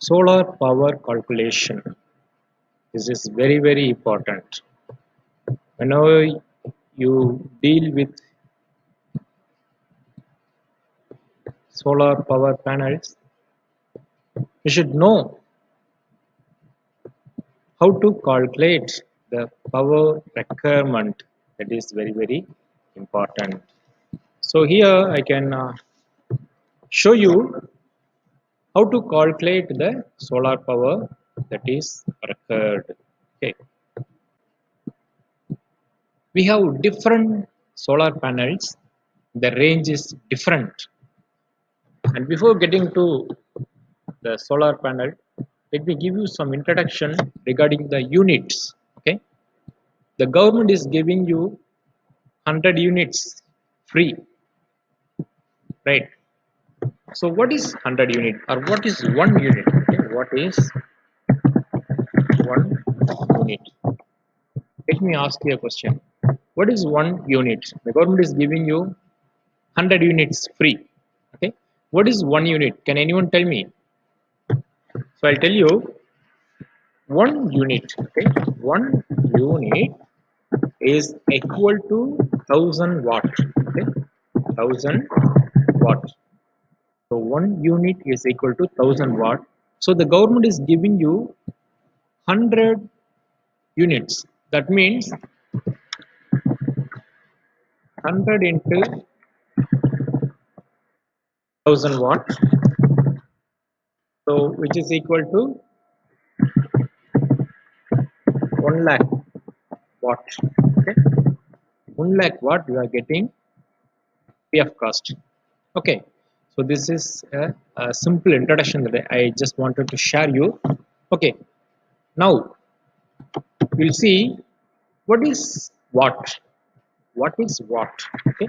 Solar power calculation. This is very important. Whenever you deal with solar power panels, you should know how to calculate the power requirement. That is very important. So here I can show you how to calculate the solar power that is required. Okay, we have different solar panels. The range is different. And before getting to the solar panel, let me give you some introduction regarding the units. Okay, the government is giving you 100 units free, right? So what is 100 unit or what is 1 unit? Okay, what is 1 unit? Let me ask you a question. What is 1 unit? The government is giving you 100 units free. Okay, what is 1 unit? Can anyone tell me? So I'll tell you 1 unit. Okay, 1 unit is equal to 1000 watt. Okay, 1000 watt. So 1 unit is equal to 1000 watt. So the government is giving you 100 units. That means 100 into 1000 watt. So which is equal to 1 lakh watt. Okay, 1 lakh watt you are getting free of cost. Okay, so this is a simple introduction that I just wanted to share you. Okay, now we'll see what is watt. What is watt? Okay,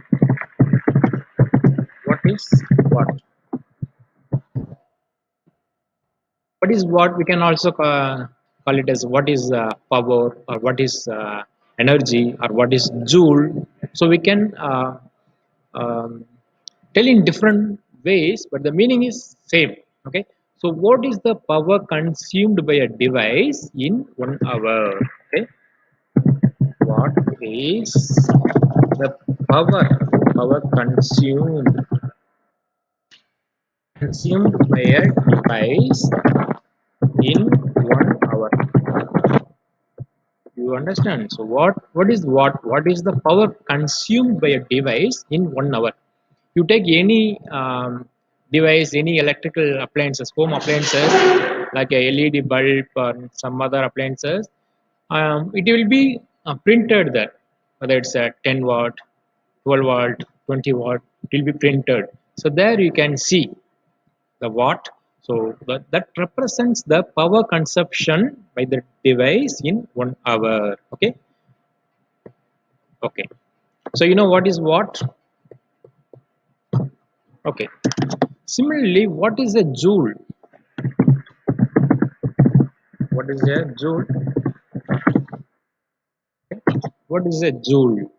what is watt? What is watt? We can also call it as what is power, or what is energy, or what is joule. So we can um, tell in different ways, but the meaning is same. Okay, so what is the power consumed by a device in 1 hour? Okay, what is the power consumed by a device in 1 hour? You understand? So what is the power consumed by a device in 1 hour? You take any device, any electrical appliances, home appliances, like a LED bulb or some other appliances. It will be printed there, whether it's a 10 watt, 12 watt, 20 watt. It will be printed. So there you can see the watt. So that represents the power consumption by the device in 1 hour. Okay, okay. So you know what is watt? Okay. Similarly, what is a joule? What is a joule? What is a joule?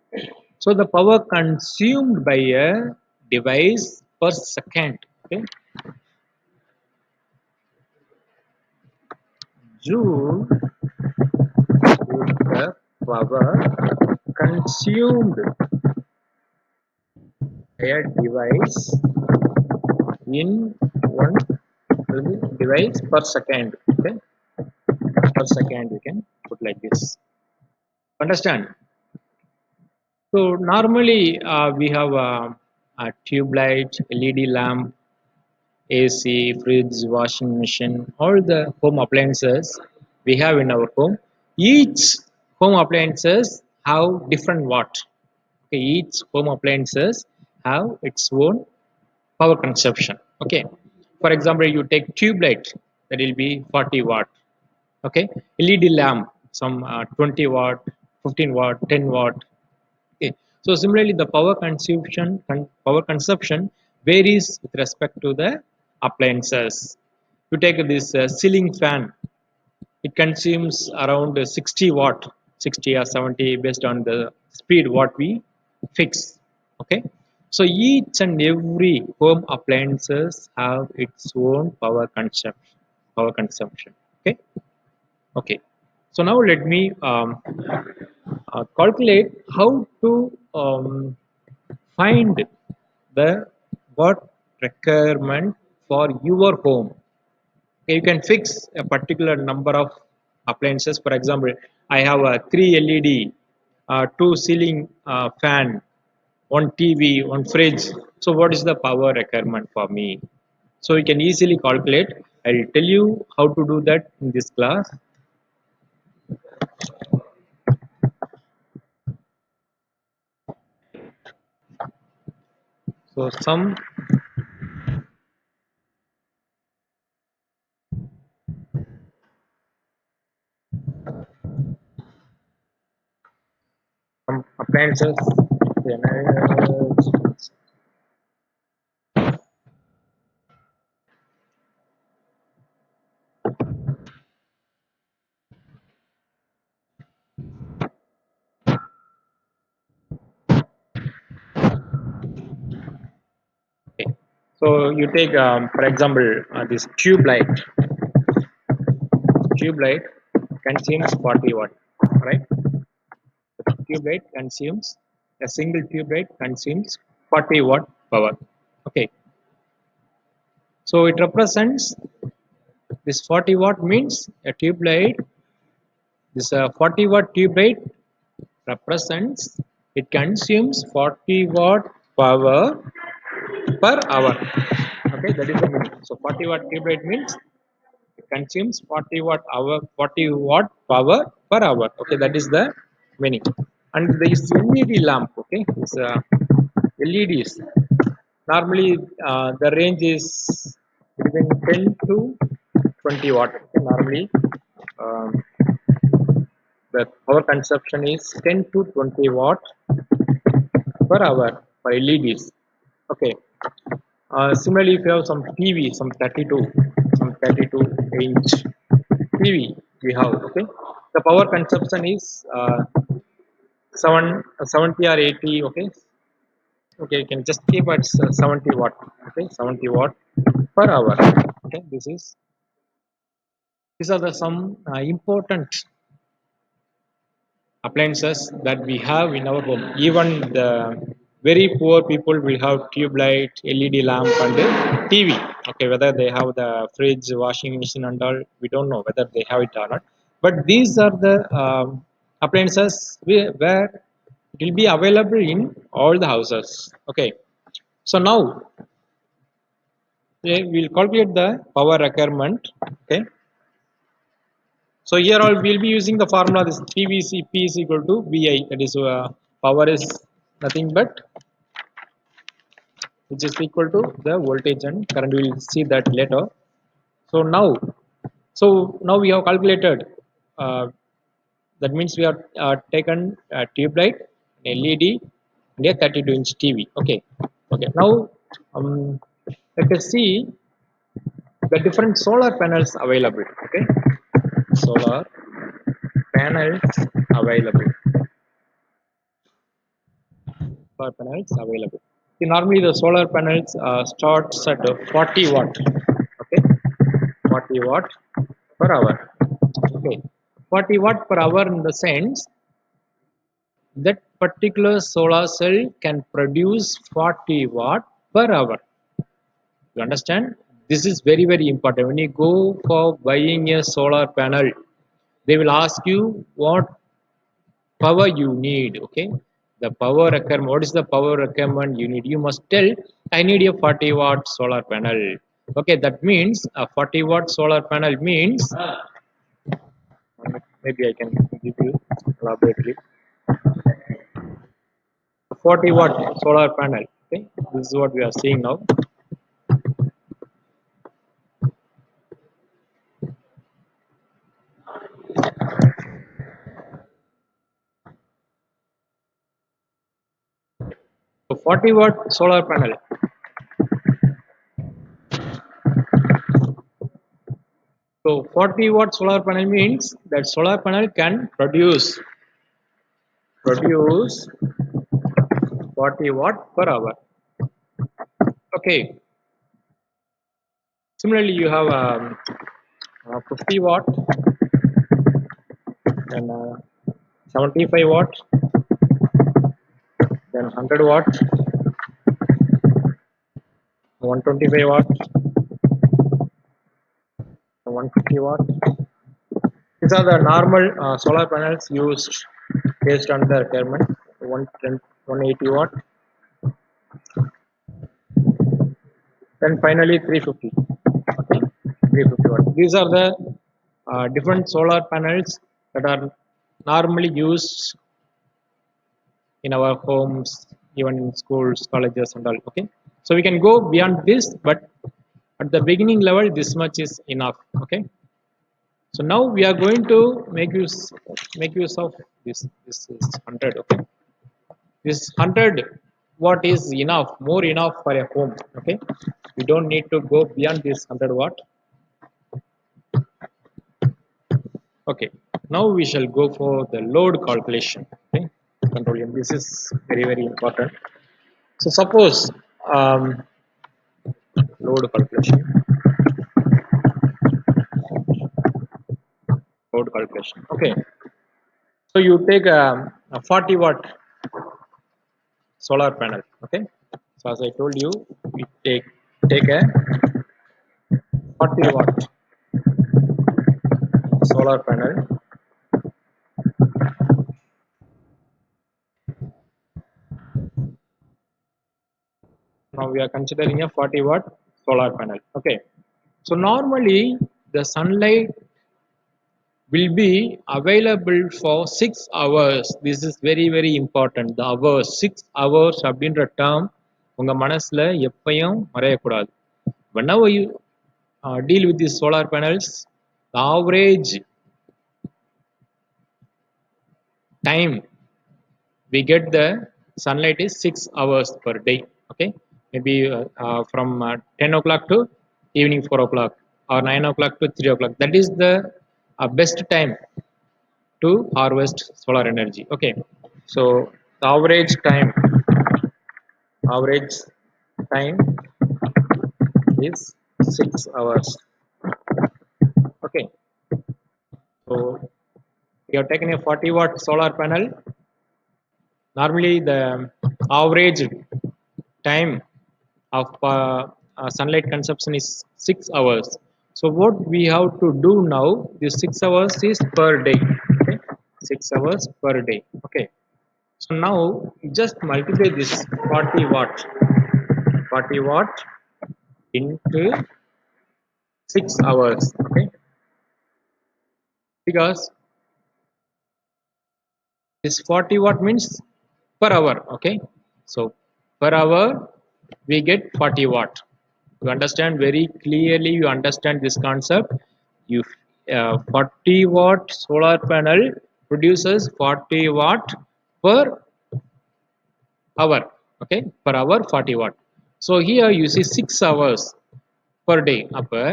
So the power consumed by a device per second. Okay, joule is the power consumed by a device in one device per second. Okay, per second you can put like this. Understand? So normally we have a tube light, LED lamp, AC, fridge, washing machine, all the home appliances we have in our home. Each home appliances have different watt. Okay, each home appliances have its own power consumption. Okay, for example, you take tube light, that will be 40 watt. Okay, LED lamp, some 20 watt, 15 watt, 10 watt. Okay, so similarly, the power consumption varies with respect to the appliances. You take this ceiling fan; it consumes around 60 watt, 60 or 70 based on the speed what we fix. Okay, so each and every home appliances have its own power consumption. power consumption. Okay. Okay. So now let me calculate how to find the what requirement for your home. Okay, you can fix a particular number of appliances. For example, I have a three LED, two ceiling fan, one TV, one fridge. So what is the power requirement for me? So you can easily calculate. I'll tell you how to do that in this class. So some appliances. Okay. So you take, for example, this tube light. Tube light consumes 40 watt, right? The tube light consumes a single tube light consumes 40 watt power. Okay. So it represents this 40 watt means a tube light. This 40 watt tube light represents it consumes 40 watt power per hour. Okay, that is the meaning. So 40 watt tube light means it consumes 40 watt power per hour. Okay, that is the meaning. And there is LED lamp. Okay, this LEDs. Normally, the range is between 10 to 20 watt. Okay, normally, um, the power consumption is 10 to 20 watt per hour for LEDs. Okay. Similarly, if you have some TV, some 32 inch TV we have. Okay. The power consumption is 70 or 80. Okay. Okay, you can just keep at 70 watt. Okay, 70 watt per hour. Okay, these are the some important appliances that we have in our home. Even the very poor people will have tube light, LED lamp, and TV. Okay, whether they have the fridge, washing machine, and all, we don't know whether they have it or not. But these are the appliances where it will be available in all the houses. Okay, so now we'll calculate the power requirement. Okay, so here all we'll be using the formula this PVC P is equal to VI, that is power is nothing but which is equal to the voltage and current. We will see that later. So now we have calculated. Uh, that means we have taken a tube light, LED, and a 32-inch TV. Okay, okay. Now let us see the different solar panels available. Okay, solar panels available. Solar panels available. See, normally the solar panels starts at 40 watt. Okay, 40 watt per hour. Okay, 40 watt per hour in the sense that particular solar cell can produce 40 watt per hour. You understand? This is very very important. When you go for buying a solar panel, they will ask you what power you need. Okay, the power requirement, what is the power requirement you need? You must tell I need a 40 watt solar panel. Okay, that means a 40 watt solar panel means maybe I can give you elaborately 40 watt solar panel. Okay, this is what we are seeing now. So 40 watt solar panel. So 40 watt solar panel means that solar panel can produce 40 watt per hour. Okay. Similarly, you have 50 watt, then 75 watt, then 100 watt, 125 watt, 150 watt. These are the normal solar panels used based on the requirement. 110, 180 watt, then finally 350. Okay, 350 watt. These are the different solar panels that are normally used in our homes, even in schools, colleges, and all. Okay, so we can go beyond this, but at the beginning level, this much is enough. Okay, so now we are going to make use of this. This is 100. Okay, this 100 watt is enough, more enough for a home. Okay, we don't need to go beyond this 100 watt. Okay, now we shall go for the load calculation. Okay, control M. This is very very important. So suppose um, load calculation, load calculation. Okay, so you take a 40 watt solar panel. Okay, so as I told you, we take a 40 watt solar panel. Now we are considering a 40 watt solar panel. Okay, so normally the sunlight will be available for 6 hours. This is very very important. The hours, 6 hours அப்படின்ற term உங்க மனசுல எப்பயும் மறையக்கூடாது. Whenever you deal with these solar panels, the average time we get the sunlight is 6 hours per day. Okay, maybe from 10 o'clock to evening 4 o'clock, or 9 o'clock to 3 o'clock. That is the best time to harvest solar energy. Okay, so the average time is 6 hours. Okay, so we have taken a 40 watt solar panel. Normally the average time of sunlight consumption is 6 hours. So what we have to do now, this 6 hours is per day. Okay, 6 hours per day. Okay, so now just multiply this 40 watt 40 watt into 6 hours. Okay, because this 40 watt means per hour. Okay, so per hour we get 40 watt. You understand very clearly, you understand this concept. You 40 watt solar panel produces 40 watt per hour. Okay, per hour 40 watt. So here you see 6 hours per day. Upper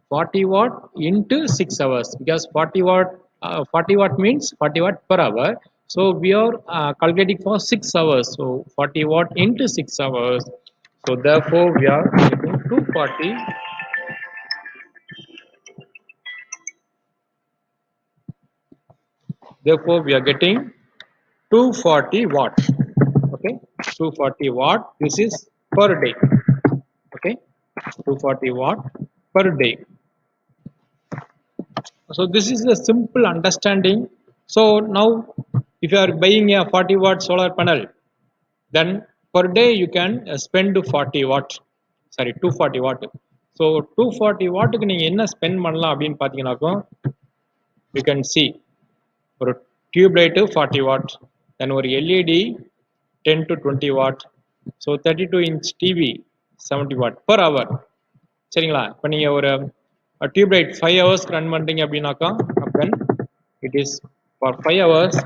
40 watt into 6 hours, because 40 watt 40 watt means 40 watt per hour. So we are calculating for 6 hours. So 40 watt into 6 hours. So therefore we are getting 240. Therefore we are getting 240 watt. Okay, 240 watt. This is per day. Okay, 240 watt per day. So this is a simple understanding. So now if you are buying a 40 watt solar panel, then per day you can spend 40 watt, sorry 240 watt. So 240 வாட்டுக்கு நீங்க என்ன spend பண்ணலாம் அப்படின்னு பாத்தீங்கன்னாக்கோ, you can see ஒரு tube light 40 what, தென் ஒரு LED 10 to 20 what, so 32-inch TV 70 what per hour. சரிங்களா? இப்போ நீங்க ஒரு டியூப் லைட் 5 ஹவர்ஸ்க்கு ரன் பண்றீங்க அப்படின்னாக்கா, then it is for 5 hours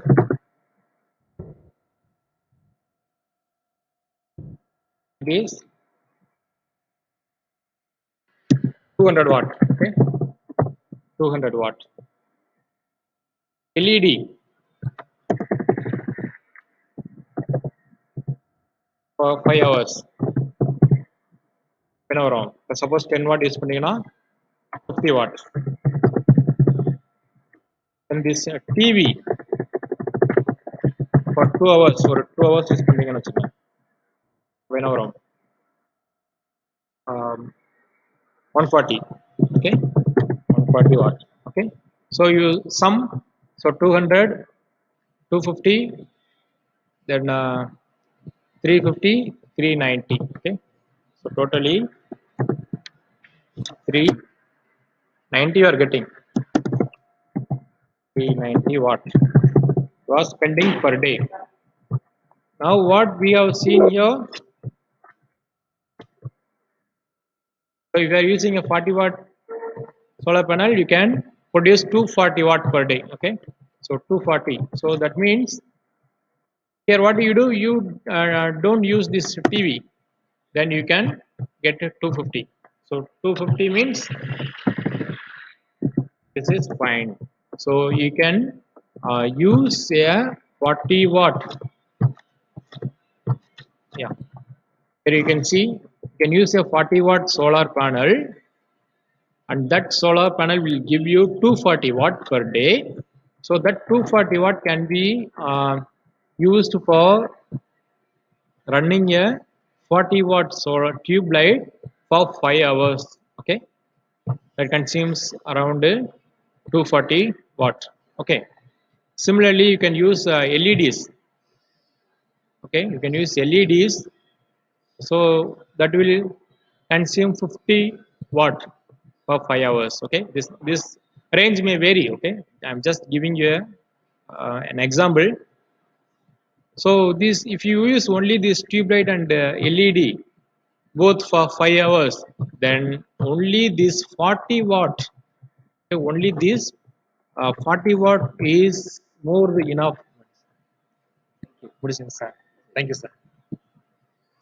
it is 200 watt. Okay, 200 watt. LED for 5 hours என்ன வரும்? Suppose 10 watt யூஸ் பண்ணீங்கன்னா 50 watt. And this TV for 2 hours, for 2 hours is spending on a whenever 140, okay, 140 watt, okay. So you sum, so 200, 250, then 350, 390, okay. So totally 390 you are getting 390 watt was spending per day. Now what we have seen here, so if you are using a 40 watt solar panel, you can produce 240 watt per day, okay. So 240, so that means here what do you do, you don't use this TV, then you can get a 250. So 250 means this is fine. So you can use a 40 watt, yeah. Here you can see you can use a 40 watt solar panel, and that solar panel will give you 240 watt per day. So that 240 watt can be used for running a 40 watt solar tube light for 5 hours, okay. That consumes around 240 watt, okay. Similarly you can use LEDs, okay. You can use LEDs, so that will consume 50 watt for 5 hours, okay. This range may vary, okay. I'm just giving you an example. So this, if you use only this tube light and LED both for 5 hours, then only this 40 watt, okay, only this 40 watt is more enough. What is it, sir? Thank you, sir.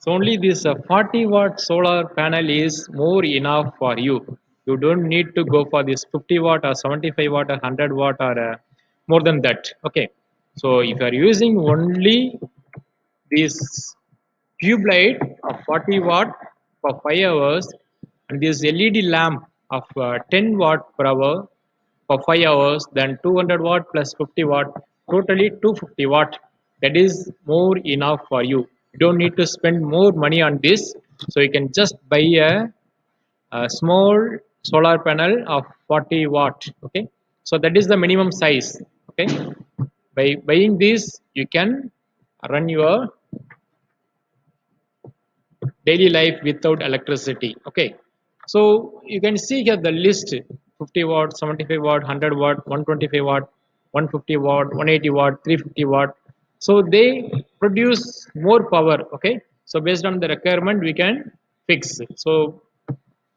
So only this 40 watt solar panel is more enough for you. You don't need to go for this 50 watt or 75 watt or 100 watt or more than that. Okay. So if you are using only this tube light of 40 watt for 5 hours and this LED lamp of 10 watt per hour for 5 hours, then 200 watt plus 50 watt, totally 250 watt. That is more enough for you. You don't need to spend more money on this. So you can just buy a small solar panel of 40 watt, okay. So that is the minimum size, okay. By buying this, you can run your daily life without electricity, okay. So you can see here the list: 50 watt, 75 watt, 100 watt, 125 watt, 150 watt, 180 watt, 350 watt. So they produce more power, okay. So based on the requirement we can fix it. So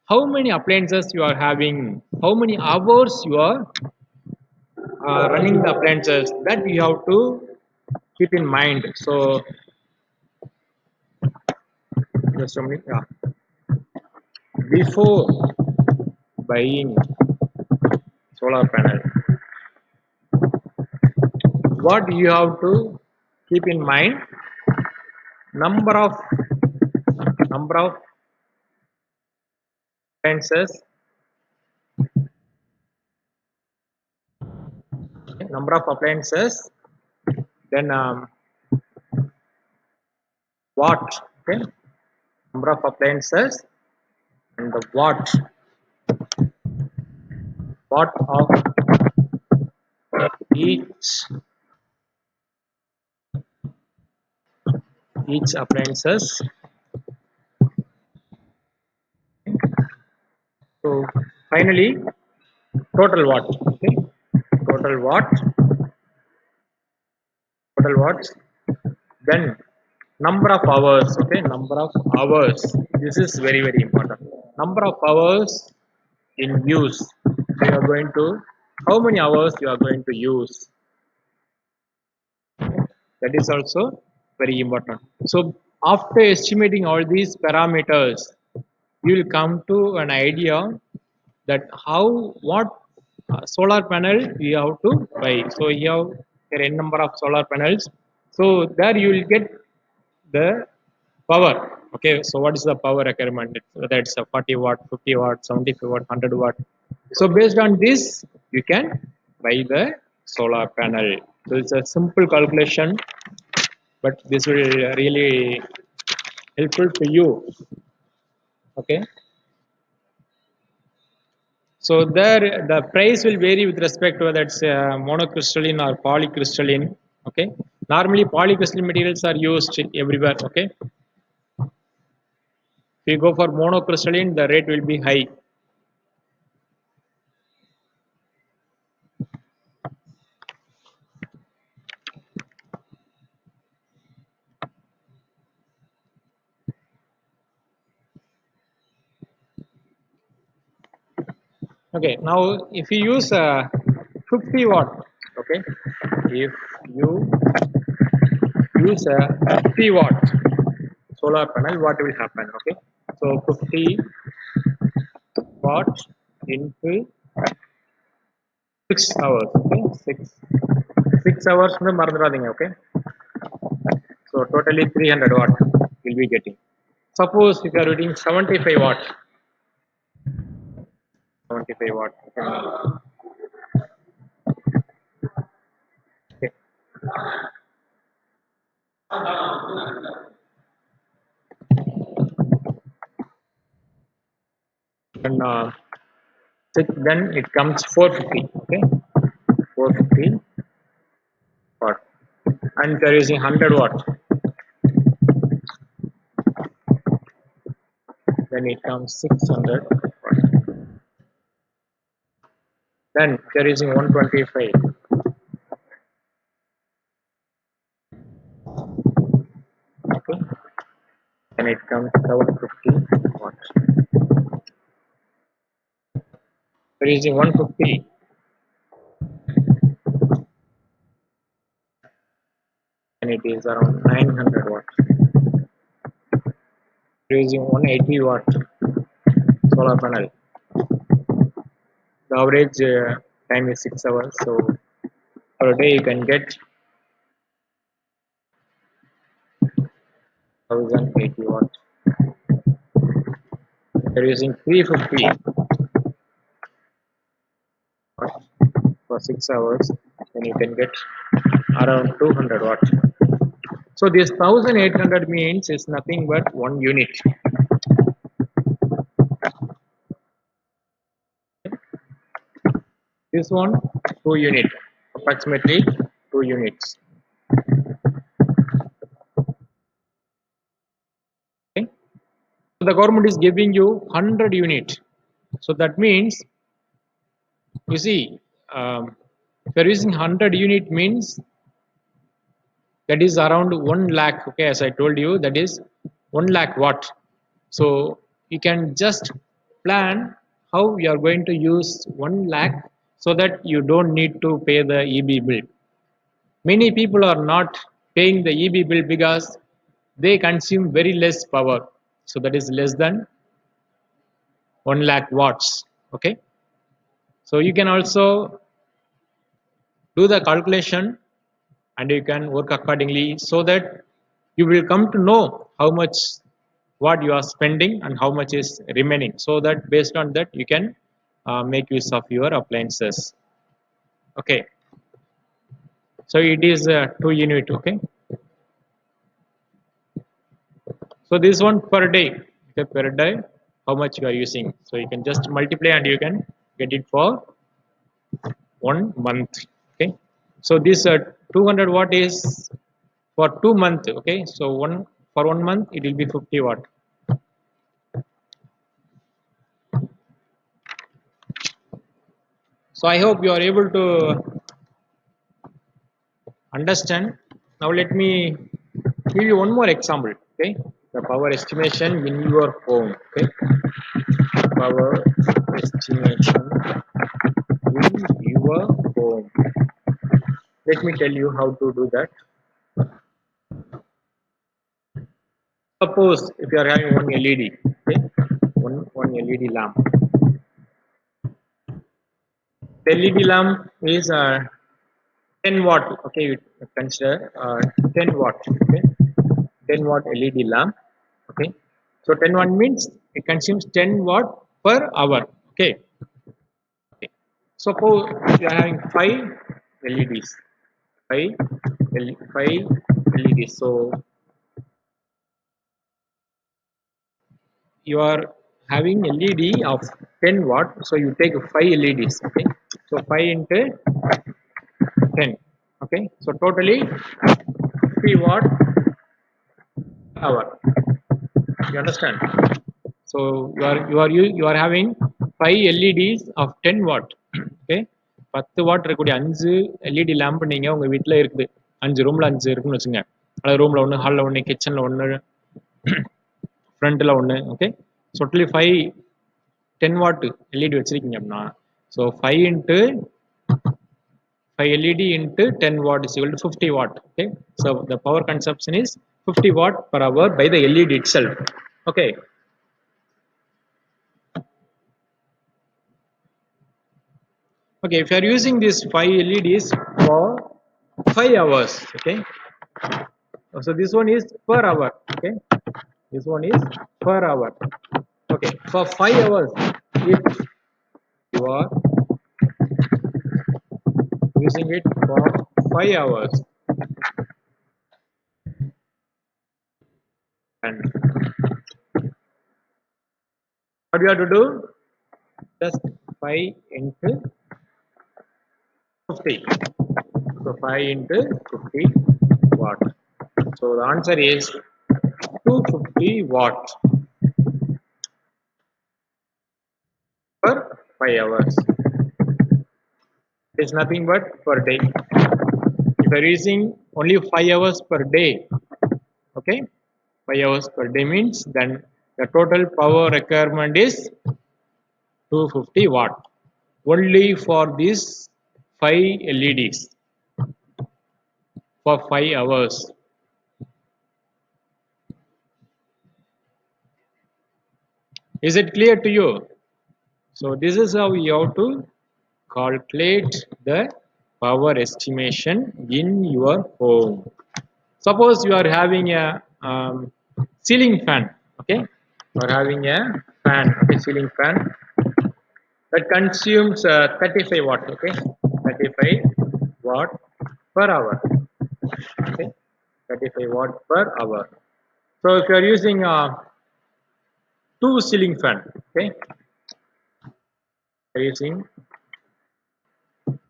how many appliances you are having, how many hours you are running the appliances, that you have to keep in mind. So just a minute, yeah. Before buying solar panel, what you have to keep in mind, number of number of appliances, number of appliances, then watt, okay, number of appliances and the watt of each appliances. So finally total watt, okay, total watt, total watts, then number of hours, okay, number of hours, this is very very important, number of hours in use. So you are going to, how many hours you are going to use, that is also very important. So after estimating all these parameters, you will come to an idea that how, what solar panel you have to buy. So you have there n number of solar panels, so there you will get the power, okay. So what is the power requirement, whether it's a 40 watt, 50 watt, 75 watt, 100 watt. So based on this you can buy the solar panel. So it's a simple calculation, but this will really helpful to you. Okay. So there, the price will vary with respect to whether it's monocrystalline or polycrystalline. Okay. Normally, polycrystalline materials are used everywhere. Okay. If you go for monocrystalline, the rate will be high. Okay. Now, if you use 50 watt, okay, if you use a 50 watt solar panel, what will happen? Okay. So 50 watt into 6 hours. Okay. 6 hours மறந்துடாதீங்க. Okay. So totally 300 watt will be getting. Suppose if you are reading 75 watt, 75 watt. Okay. And then it comes 450. Okay. 450 watt. And if you are using 100 watt, then it comes 600 watt. Then if you are using 125, okay, then it comes 750 watt. If you are using 150, then it is around 900 watt. If you are using 180 watt solar panel, the average time is 6 hours. So per day you can get 1080 watt. If you are using 350 watt for 6 hours, then you can get around 200 watt. So this 1800 means is nothing but 1 unit. This one 2 unit, approximately 2 units. Okay. So the government is giving you 100 unit. So that means you see, if you are using 100 unit means that is around 1 lakh. Okay, as I told you, that is 1 lakh watt. So you can just plan how you are going to use 1 lakh so that you don't need to pay the eb bill. Many people are not paying the eb bill because they consume very less power, so that is less than 1 lakh watts. Okay, so you can also do the calculation and you can work accordingly so that you will come to know how much what you are spending and how much is remaining, so that based on that you can make use of your appliances. Okay, so it is 2 unit. Okay, so this one per day. Okay, per day how much you are using, so you can just multiply and you can get it for 1 month. Okay, so this 200 watt is for 2 months. Okay, so one for 1 month it will be 50 watt. So I hope you are able to understand. Now let me give you one more example. Okay, the power estimation in your home. Okay, power estimation in your home. Let me tell you how to do that. Suppose if you are having one LED, okay, one LED lamp. The LED lamp is 10 watt. Okay, you consider 10 watt. Okay, 10 watt LED lamp. Okay, so 10 watt means it consumes 10 watt per hour. Okay, okay. Suppose you are having 5 LEDs. 5 5 LEDs. So you are having LED of 10 watt. So you take 5 LEDs. Okay. So 5 into 10. Okay. So totally 50 watt hour. You understand? So you are having 5 LEDs of 10 watt. Okay. 10 what இருக்கக்கூடிய 5 LED lamp நீங்க உங்க வீட்ல இருக்குது. 5 ரூம்ல 5 இருக்குன்னு வச்சுங்க. அதாவது ரூம்ல ஒன்று, ஹாலில் ஒன்று, கிச்சனில் ஒன்று, ஃப்ரண்ட்டில் ஒன்று. Okay. So totally 5 10 what LED வச்சிருக்கீங்க அப்படின்னா, so 5 into 5 LED into 10 watt is equal to 50 watt. Okay. So the power consumption is 50 watt per hour by the LED itself. Okay. Okay, if you are using these 5 LEDs for 5 hours, okay. So this one is per hour, okay. This one is per hour, okay. For 5 hours, if you are using it for 5 hours, and what you have to do? Just 5 into 50. So 5 into 50 watt. So the answer is 250 watt per 5 hours. It is nothing but per day. If you are using only 5 hours per day, okay, 5 hours per day means then the total power requirement is 250 watt only for these 5 LEDs for 5 hours. Is it clear to you? So this is how you have to calculate the power estimation in your home. Suppose you are having a ceiling fan, okay? You are having a fan, okay, ceiling fan that consumes 35 watt, okay? 35 watt per hour, okay? 35 watt per hour. So if you are using two ceiling fan, okay? You are using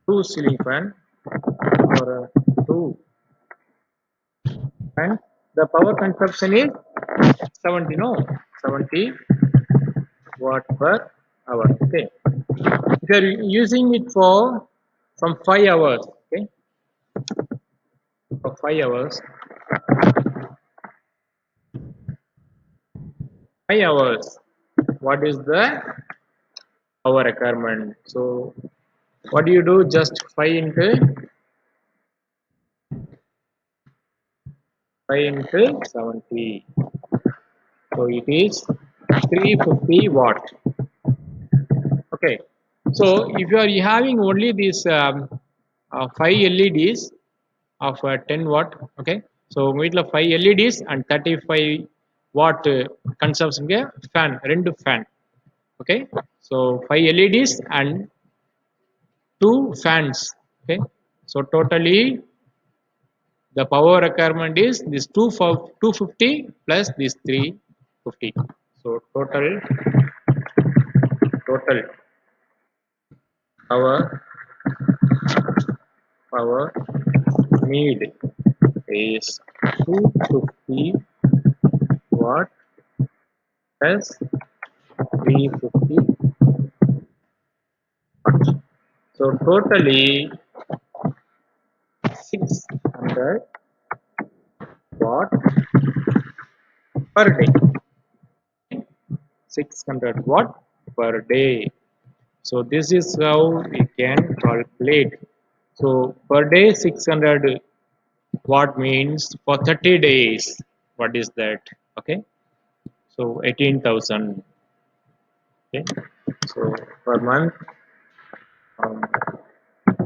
two ceiling fan or two fan, the power consumption is 70, no, 70 watt per hour, okay. If you are using it for from 5 hours, okay, for 5 hours, 5 hours, what is the power requirement? So what do you do? Just 5 into 5 into 70, so it is 350 watt. Okay, so if you are having only these 5 LEDs of 10 watt, okay, so we have 5 LEDs and 35 watt consumption fan, rendu fan, okay. So 5 LEDs and 2 fans, okay. So totally the power requirement is this 250 plus this 350. So total power power need is 250 watt plus 350 watt. So totally 600 watt per day. 600 watt per day. So this is how we can calculate. So per day 600 watt means for 30 days. What is that? Okay. So 18,000. Okay. So per month. Um,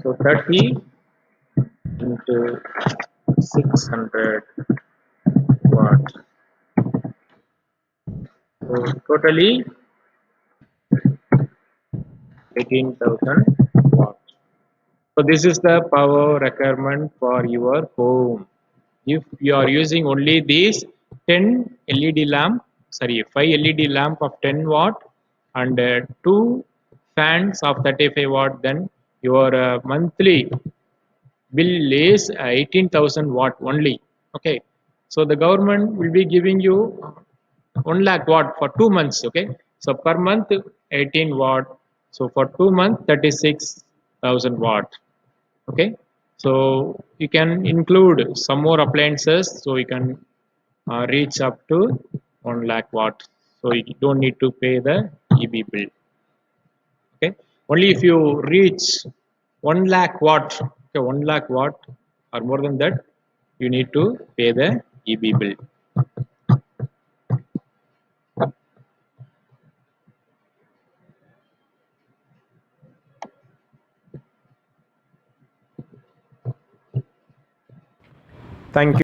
so 30 into 600 watt. So totally 18,000 watt. So this is the power requirement for your home. If you are using only these 10 LED lamp, sorry, 5 LED lamp of 10 watt and 2 fans of 35 watt, then your monthly bill is 18,000 watt only. Okay, so the government will be giving you 1 lakh watt for 2 months. Okay, so per month 18 watt, so for 2 months 36,000 watt. Okay, so you can include some more appliances, so you can reach up to 1 lakh watt, so you don't need to pay the eb bill. Okay, only if you reach 1 lakh watt, okay, 1 lakh watt or more than that, you need to pay the eb bill. Thank you.